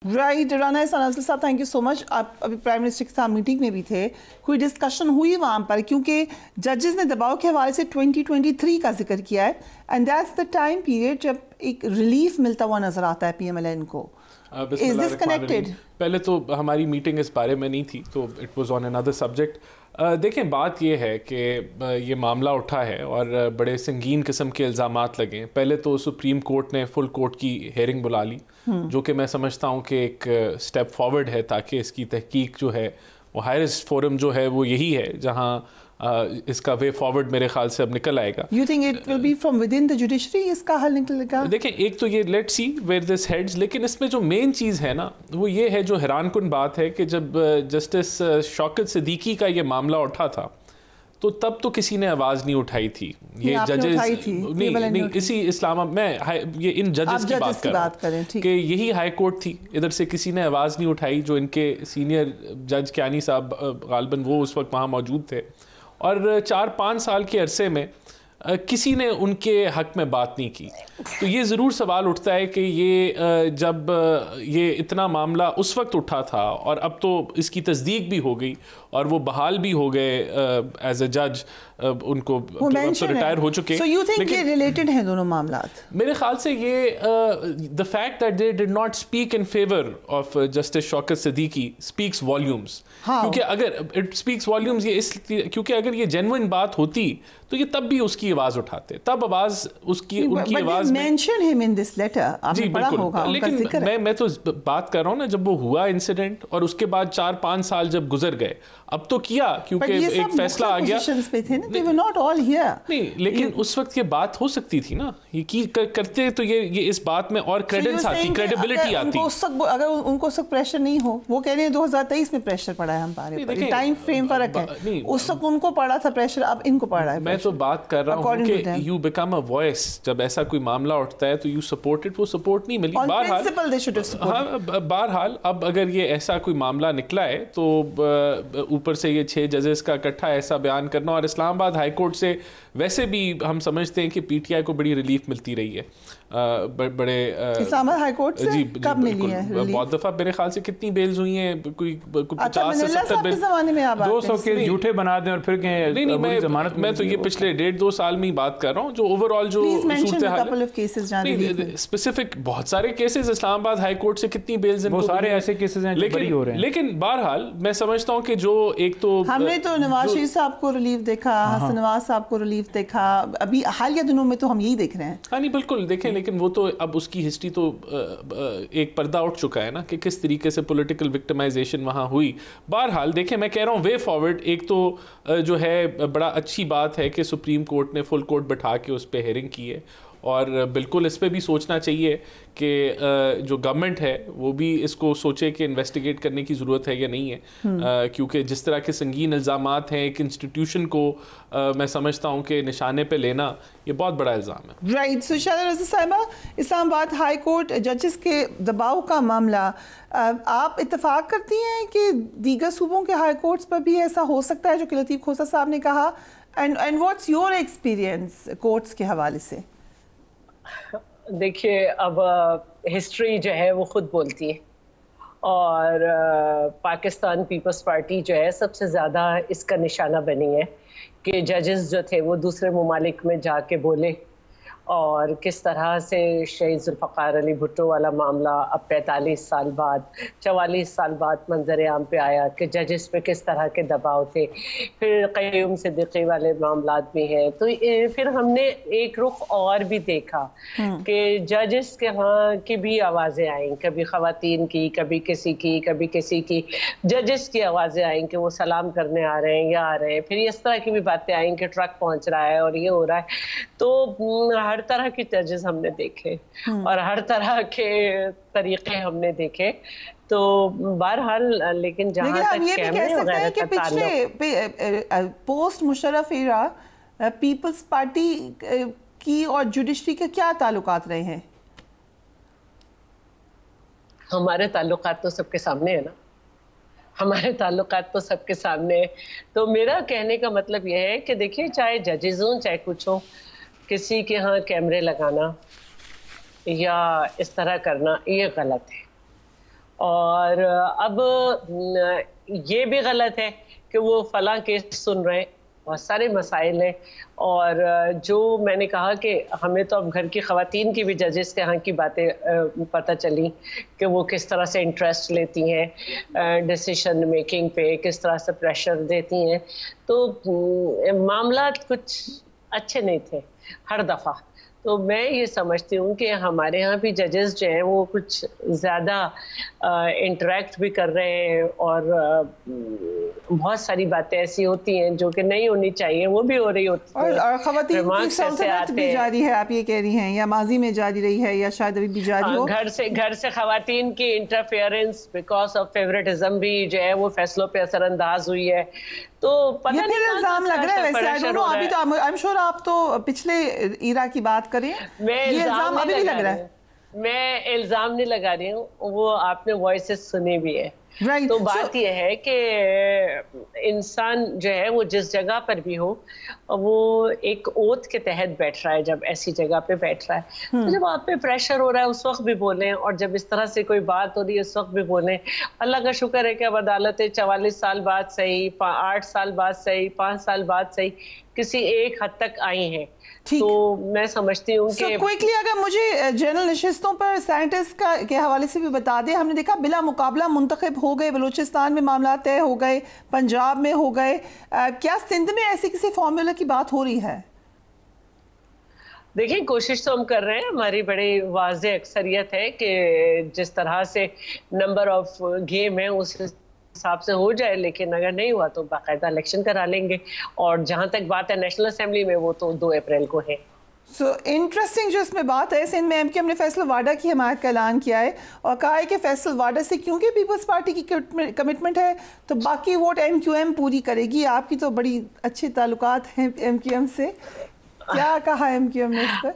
Right. Rana احسان افضل صاحب thank you so مچ. آپ ابھی پرائم منسٹر کے ساتھ میٹنگ میں بھی تھے, کوئی ڈسکشن ہوئی وہاں پر؟ کیونکہ ججز نے دباؤ کے حوالے سے 2023 کا ذکر کیا ہے, and that's the time period جب ایک ریلیف ملتا ہوا نظر آتا ہے پی ایم ایل این کو. از دس کنیکٹڈ؟ پہلے تو ہماری میٹنگ اس بارے میں نہیں تھی, تو it was on another subject. دیکھیں بات یہ ہے کہ یہ معاملہ اٹھا ہے اور بڑے سنگین قسم کے الزامات لگے. پہلے تو سپریم کورٹ نے فل کورٹ کی ہیئرنگ بلا لی, جو کہ میں سمجھتا ہوں کہ ایک سٹیپ فارورڈ ہے, تاکہ اس کی تحقیق جو ہے وہ ہائرسٹ فورم جو ہے وہ یہی ہے جہاں اس کا وے فارورڈ میرے خیال سے اب نکل آئے گا. You think it will be from within the judiciary اس کا حل نکلے گا؟ دیکھیں ایک تو یہ let see where this heads, لیکن اس میں جو مین چیز ہے نا وہ یہ ہے, جو حیران کن بات ہے, کہ جب جسٹس شوکت صدیقی کا یہ معاملہ اٹھا تھا تو تب تو کسی نے آواز نہیں اٹھائی تھی. یہ ججز نہیں, اسی اسلام میں یہ ان ججز کی بات کر رہا ہوں کہ یہی ہائی کورٹ تھی, ادھر سے کسی نے آواز نہیں اٹھائی. جو ان کے سینئر جج کیانی صاحب غالباً وہ اس وقت وہاں موجود تھے, اور 4-5 سال کے عرصے میں کسی نے ان کے حق میں بات نہیں کی. تو یہ ضرور سوال اٹھتا ہے کہ یہ جب یہ اتنا معاملہ اس وقت اٹھا تھا اور اب تو اس کی تصدیق بھی ہو گئی اور وہ بحال بھی ہو گئے ایز اے جج, ان کو ریٹائر ہو چکے. So you think یہ ریلیٹڈ ہیں دونوں معاملات؟ میرے خیال سے یہ the fact that they did not speak in favor of Justice Shaukat Siddiqui speaks volumes. کیونکہ اگر it speaks volumes یہ اس کیونکہ اگر یہ جینوئن بات ہوتی تو یہ تب بھی اس کی آواز اٹھاتے, تب آواز اس کی ان کی آواز mention him in this letter. جی بالکل, لیکن میں تو بات کر رہا ہوں نا جب وہ ہوا انسیڈنٹ اور اس کے بعد 4-5 سال جب گزر گئے, اب تو کیا کیونکہ ایک فیصلہ آ گیا. نہیں لیکن اس وقت یہ بات ہو سکتی تھی نا, یہ کرتے تو یہ اس بات میں اور کریڈنس آتی, کریڈیبلٹی آتی. اگر ان کو اس وقت پریشر نہیں ہو, وہ کہہ رہے ہیں 2023 میں پریشر پڑا ہے ہمارے پر, ٹائم فریم فرق ہے. اس وقت ان کو پڑا تھا پریشر, اب ان کو پڑا ہے. میں تو بات کر رہا ہوں کہ یو بیکم اے وائس. جب ایسا کوئی معاملہ اٹھتا ہے تو یو سپورٹ اٹ, وہ سپورٹ نہیں ملی. بہرحال اب اگر یہ ایسا کوئی معاملہ نکلا ہے تو اوپر سے یہ 6 ججز کا اکٹھا ایسا بیان کرنا, اور اسلام آباد ہائی کورٹ سے ویسے بھی ہم سمجھتے ہیں کہ پی ٹی آئی کو بڑی ریلیف ملتی رہی ہے. بڑے اسلام آباد ہائی کورٹ سے کب ملی ہے؟ بہت دفعہ میرے خیال سے کتنی بیلز ہوئی ہیں, کوئی 50 سے 70 بیل. 200 کیس جھوٹے بنا دیں اور پھر نہیں, میں تو یہ پچھلے 1.5-2 سال میں ہی بات کر رہا ہوں. جو اوور آل جو اسپیسیفک بہت سارے کیسز اسلام آباد ہائی کورٹ سے کتنی بیلز ہیں, وہ سارے ایسے کیسز ہیں جو بری ہو رہے ہیں. لیکن بہرحال میں سمجھتا ہوں کہ جو ایک تو ہم نے تو نواز شریف صاحب کو ریلیف دیکھا, حسن نواز صاحب کو ریلیف دیکھا, ابھی حالیہ دنوں میں تو ہم یہی دیکھ رہے ہیں. ہاں نہیں بالکل دیکھیں, لیکن وہ تو اب اس کی ہسٹری تو ایک پردہ اٹھ چکا ہے نا کہ کس طریقے سے پولیٹیکل وکٹمائزیشن وہاں ہوئی. بہرحال دیکھیں میں کہہ رہا ہوں وے فارورڈ ایک تو جو ہے بڑا اچھی بات ہے کہ سپریم کورٹ نے فل کورٹ بٹھا کے اس پہ ہیئرنگ کی ہے, اور بالکل اس پہ بھی سوچنا چاہیے کہ جو گورنمنٹ ہے وہ بھی اس کو سوچے کہ انویسٹیگیٹ کرنے کی ضرورت ہے یا نہیں ہے, کیونکہ جس طرح کے سنگین الزامات ہیں ایک انسٹیٹیوشن کو میں سمجھتا ہوں کہ نشانے پہ لینا یہ بہت بڑا الزام ہے. رائٹ. سو شاہدہ رضا صاحبہ, اسلام آباد ہائی کورٹ ججز کے دباؤ کا معاملہ, آپ اتفاق کرتی ہیں کہ دیگر صوبوں کے ہائی کورٹس پر بھی ایسا ہو سکتا ہے جو کہ لطیف کھوسہ صاحب نے کہا, and what's your experience courts کے حوالے سے؟ دیکھیے اب ہسٹری جو ہے وہ خود بولتی ہے, اور پاکستان پیپلز پارٹی جو ہے سب سے زیادہ اس کا نشانہ بنی ہے کہ ججز جو تھے وہ دوسرے ممالک میں جا کے بولے, اور کس طرح سے شہید ذوالفقار علی بھٹو والا معاملہ اب 45 سال بعد 44 سال بعد منظر عام پہ آیا کہ ججز پہ کس طرح کے دباؤ تھے. پھر قیوم صدیقی والے معاملات بھی ہیں. تو پھر ہم نے ایک رخ اور بھی دیکھا کہ ججز کے ہاں کی بھی آوازیں آئیں, کبھی خواتین کی, کبھی کسی کی ججز کی آوازیں آئیں کہ وہ سلام کرنے آ رہے ہیں یا آ رہے ہیں. پھر اس طرح کی بھی باتیں آئیں کہ ٹرک پہنچ رہا ہے اور یہ ہو رہا ہے. تو ہر طرح کے ججز ہم نے دیکھے اور ہر طرح کے طریقے ہم نے دیکھے. تو بہرحال لیکن جہاں تک کیمرے وغیرہ کا پچھلے پوسٹ مشرف ایرا پیپلز پارٹی کی اور جوڈیشری کے کیا تعلقات رہے ہیں؟ ہمارے تعلقات تو سب کے سامنے ہے نا, ہمارے تعلقات تو سب کے سامنے ہے. تو میرا کہنے کا مطلب یہ ہے کہ دیکھیے چاہے ججز ہوں چاہے کچھ ہوں, کسی کے ہاں کیمرے لگانا یا اس طرح کرنا یہ غلط ہے. اور اب یہ بھی غلط ہے کہ وہ فلاں کیس سن رہے ہیں، بہت سارے مسائل ہیں. اور جو میں نے کہا کہ ہمیں تو اب گھر کی خواتین کی بھی ججز کے ہاں کی باتیں پتہ چلی کہ وہ کس طرح سے انٹرسٹ لیتی ہیں ڈیسیشن میکنگ پہ، کس طرح سے پریشر دیتی ہیں. تو معاملات کچھ اچھے نہیں تھے ہر دفعہ. تو میں یہ سمجھتی ہوں کہ ہمارے ہاں بھی ججز جو ہیں وہ کچھ زیادہ انٹریکٹ بھی کر رہے ہیں، اور بہت ساری باتیں ایسی ہوتی ہیں جو کہ نہیں ہونی چاہیے وہ بھی ہو رہی ہوتی ہیں، اور خواتین کی سلطنت بھی جاری ہے، آپ یہ کہہ رہی ہیں، یا ماضی میں جاری رہی ہے یا شاید ابھی بھی جاری ہو. گھر سے خواتین کی انٹرفیئرنس بیکاز آف فیوریٹزم بھی جو ہے وہ فیصلوں پہ اثر انداز ہوئی ہے. تو یہ پھر الزام لگ رہا ہے ویسے. آئی ڈونٹ نو، ابھی تو آئی ایم شور آپ تو پچھلے ایرا کی بات کریں، یہ الزام ابھی بھی لگ رہا ہے. میں الزام نہیں لگا رہی ہوں، وہ آپ نے وائسز سنی بھی ہے. تو بات یہ ہے کہ انسان جو ہے وہ جس جگہ پر بھی ہو وہ ایک اوتھ کے تحت بیٹھ رہا ہے. جب ایسی جگہ پہ بیٹھ رہا ہے تو جب آپ پہ پریشر ہو رہا ہے اس وقت بھی بولیں، اور جب اس طرح سے کوئی بات ہو رہی ہے اس وقت بھی بولیں. اللہ کا شکر ہے کہ اب عدالتیں 44 سال بعد صحیح، 8 سال بعد صحیح، 5 سال بعد صحیح کسی ایک حد تک آئی ہیں. تو میں سمجھتی ہوں کہ کوئکلی اگر مجھے جنرل نشستوں پر سینٹسٹ کے حوالے سے بھی بتا دیں. ہم نے دیکھا بلا مقابلہ منتخب ہو گئے، بلوچستان میں معاملات طے ہو گئے، پنجاب میں ہو گئے، کیا سندھ میں ایسی کسی فارمولا کی بات ہو رہی ہے؟ دیکھیں کوشش تو ہم کر رہے ہیں، ہماری بڑی واضح اکثریت ہے کہ جس طرح سے نمبر آف گیم ہے اس حساب سے ہو جائے، لیکن اگر نہیں ہوا تو باقاعدہ الیکشن کرا لیں گے. اور جہاں تک بات ہے نیشنل اسمبلی میں وہ تو 2 اپریل کو ہے. سو انٹرسٹنگ جو اس میں بات ہے، سندھ میں ایم کیو ایم نے فیصل واڈا کی حمایت کا اعلان کیا ہے اور کہا ہے کہ فیصل واڈا سے کیونکہ پیپلز پارٹی کی کمٹمنٹ ہے تو باقی ووٹ ایم کیو ایم پوری کرے گی. آپ کی تو بڑی اچھے تعلقات ہیں ایم کیو ایم سے، کیا کہا ایم کیو ایم نے اس پر؟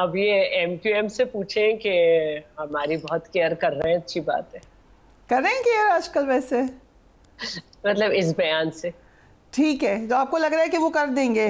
اب یہ ایم کیو ایم سے پوچھیں کہ ہماری بہت کیئر کر رہے ہیں، اچھی بات ہے. کریں گے یار آج کل ویسے مطلب اس بیان سے ٹھیک ہے، تو آپ کو لگ رہا ہے کہ وہ کر دیں گے؟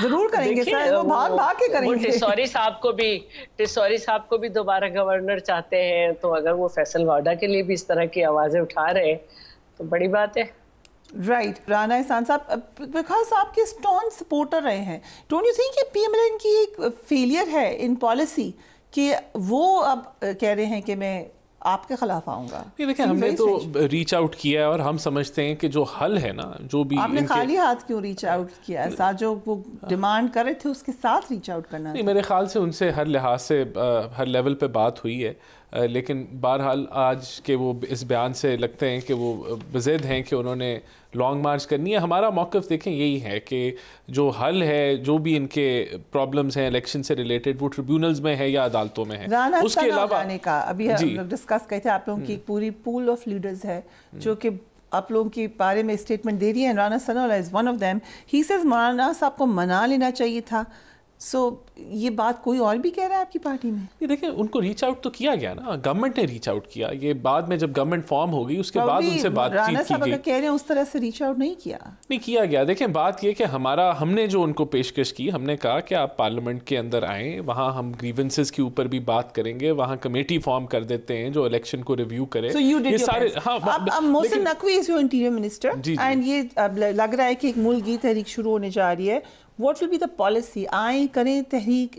ضرور کریں گے سر، وہ بھاگ کے کریں گے. ٹیسوری صاحب کو بھی دوبارہ گورنر چاہتے ہیں، تو اگر وہ فیصل واڈا کے لیے بھی اس طرح کی آوازیں اٹھا رہے ہیں تو بڑی بات ہے. رائٹ. رانا احسان صاحب خاص آپ کے اسٹون سپورٹر رہے ہیں، ڈونٹ یو تھنک کہ پی ایم ایل این کی ایک فیلئر ہے ان پالیسی کہ وہ اب کہہ رہے ہیں کہ میں آپ کے خلاف آؤں گا؟ دیکھیں ہم نے تو ریچ آؤٹ کیا ہے اور ہم سمجھتے ہیں کہ جو حل ہے نا، جو بھی آپ نے خالی ہاتھ کیوں ریچ آؤٹ کیا ہے؟ ساتھ جو وہ ڈیمانڈ کر رہے تھے اس کے ساتھ ریچ آؤٹ کرنا نہیں، میرے خیال سے ان سے ہر لحاظ سے ہر لیول پہ بات ہوئی ہے، لیکن بہرحال آج کے وہ اس بیان سے لگتے ہیں کہ وہ بضد ہیں کہ انہوں نے لانگ مارچ کرنی ہے. ہمارا موقف دیکھیں یہی ہے کہ جو حل ہے، جو بھی ان کے پرابلمز ہیں الیکشن سے ریلیٹڈ، وہ ٹریبیونلز میں ہے یا عدالتوں میں ہے. اس کے علاوہ کا ابھی ہم لوگ ڈسکس کرتے تھے، آپ لوگوں کی ایک پوری پول آف لیڈرز ہے جو کہ آپ لوگوں کے بارے میں اسٹیٹمنٹ دے رہی ہے. Rana Sanaullah is one of them. He says مولانا صاحب کو منا لینا چاہیے تھا. سو یہ بات کوئی اور بھی کہہ رہا ہے آپ کی پارٹی میں؟ دیکھیں ان کو ریچ آؤٹ تو کیا گیا نا، گورنمنٹ نے ریچ آؤٹ کیا. یہ بعد میں جب گورنمنٹ فارم ہو گئی اس کے بعد ان سے بات چیت کی گئی. رانا صاحب اگر کہہ رہے ہیں اس طرح سے ریچ آؤٹ نہیں کیا گیا. دیکھیں بات یہ کہ ہم نے جو ان کو پیشکش کی، ہم نے کہا کہ آپ پارلیمنٹ کے اندر آئیں، وہاں ہم گریونسز کے اوپر بھی بات کریں گے، وہاں کمیٹی فارم کر دیتے ہیں جو الیکشن کو ریویو کرے. یہ سارے Mohsin Naqvi is your interior minister and یہ لگ رہا ہے کہ ایک ملکی تحریک شروع ہونے جا رہی ہے. What will be the policy? آئیں کریں تحریک،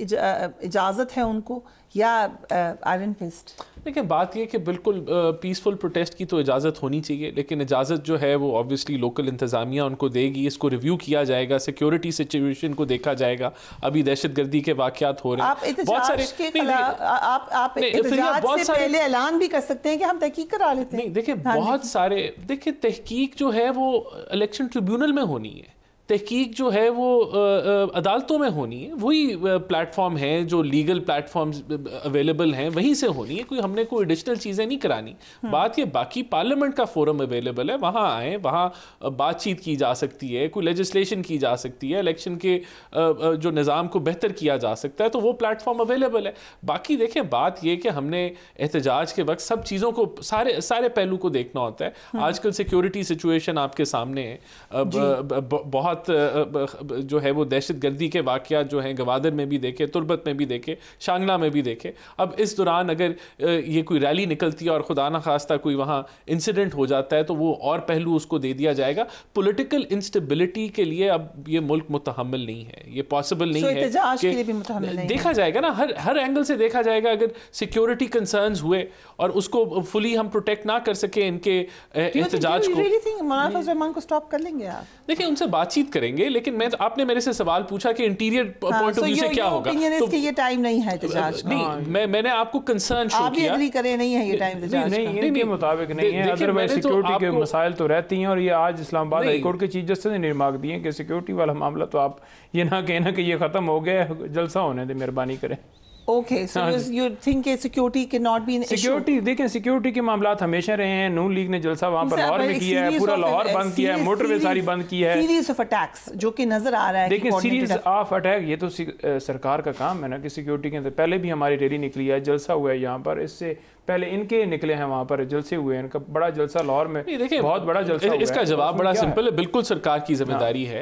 اجازت ہے ان کو یا آئرن فسٹ؟ دیکھیں بات یہ کہ بالکل پیسفل پروٹیسٹ کی تو اجازت ہونی چاہیے، لیکن اجازت جو ہے وہ آبویسلی لوکل انتظامیہ ان کو دے گی. اس کو ریویو کیا جائے گا، سیکیورٹی سچویشن کو دیکھا جائے گا. ابھی دہشت گردی کے واقعات ہو رہے ہیں بہت سارے. آپ احتجاج سے پہلے اعلان بھی کر سکتے ہیں کہ ہم تحقیق کرا لیتے ہیں. نہیں دیکھیں بہت سارے، دیکھیں تحقیق جو ہے وہ الیکشن ٹریبیونل میں ہونی ہے، تحقیق جو ہے وہ عدالتوں میں ہونی ہے. وہی پلیٹ فارم ہیں جو لیگل پلیٹ فارمز اویلیبل ہیں، وہیں سے ہونی ہے. ہم نے کوئی ایڈیشنل چیزیں نہیں کرانی. بات یہ باقی پارلیمنٹ کا فورم اویلیبل ہے، وہاں آئیں، وہاں بات چیت کی جا سکتی ہے، کوئی لیجسلیشن کی جا سکتی ہے، الیکشن کے جو نظام کو بہتر کیا جا سکتا ہے، تو وہ پلیٹ فارم اویلیبل ہے. باقی دیکھیں بات یہ کہ ہم نے احتجاج کے وقت سب چیزوں کو سارے پہلو کو دیکھنا ہوتا ہے. آج کل سیکیورٹی سچویشن آپ کے سامنے ہے، بہت بہت جو ہے وہ دہشت گردی کے واقعات جو ہیں گوادر میں بھی دیکھے, تربت میں بھی دیکھے, شانگلہ میں بھی دیکھے. اب اس دوران اگر یہ کوئی ریلی نکلتی ہے اور خدا نخواستہ کوئی وہاں انسیڈنٹ ہو جاتا ہے تو وہ اور پہلو اس کو دے دیا جائے گا. پولیٹیکل انسٹیبلٹی کے لیے اب یہ ملک متحمل نہیں ہے, یہ پاسبل نہیں ہے کہ دیکھا جائے گا نا, ہر اینگل سے دیکھا جائے گا. اگر سیکیورٹی کنسرنز ہوئے اور اس کو فلی ہم پروٹیکٹ نہ کر سکے ان کے احتجاج کو, کو اسٹاپ کر لیں گے آپ؟ دیکھیں ان سے بات چیت کریں گے, لیکن میں آپ نے میرے سے سوال پوچھا کہ انٹیریئر پوائنٹ آف ویو سے کیا ہوگا, تو یہ ٹائم نہیں ہے احتجاج کا. نہیں, میں نے آپ کو کنسرن شو کیا. آپ بھی ایگری کریں نہیں ہے یہ ٹائم احتجاج کا؟ نہیں, ان کے مطابق نہیں ہے. ادروائز سیکیورٹی کے مسائل تو رہتی ہیں, اور یہ آج اسلام آباد ہائی کورٹ کے چیف جسٹس نے ریمارک دی ہیں کہ سیکیورٹی والا معاملہ تو آپ یہ نہ کہنا کہ یہ ختم ہو گیا, جلسہ ہونے دیں, مہربانی کریں. Okay, so you think security cannot be an issue? Security دیکھیں, سیکیورٹی کے معاملات ہمیشہ رہے ہیں. نون لیگ نے جلسہ وہاں پر لاہور میں کیا ہے, پورا لاہور بند کیا ہے, موٹر وے ساری بند کی ہے. سیریز آف اٹیکس جو کہ نظر آ رہا ہے. دیکھیں سیریز آف اٹیک یہ تو سرکار کا کام ہے نا کہ سیکیورٹی کے اندر. پہلے بھی ہماری ریلی نکلی ہے, جلسہ ہوا ہے یہاں پر, اس سے پہلے ان کے نکلے ہیں وہاں پر جلسے ہوئے ہیں. ان کا بڑا جلسہ لاہور میں, بہت بڑا جلسہ ہوا ہے. اس کا جواب بڑا سمپل ہے, بالکل سرکار کی ذمہ داری ہے.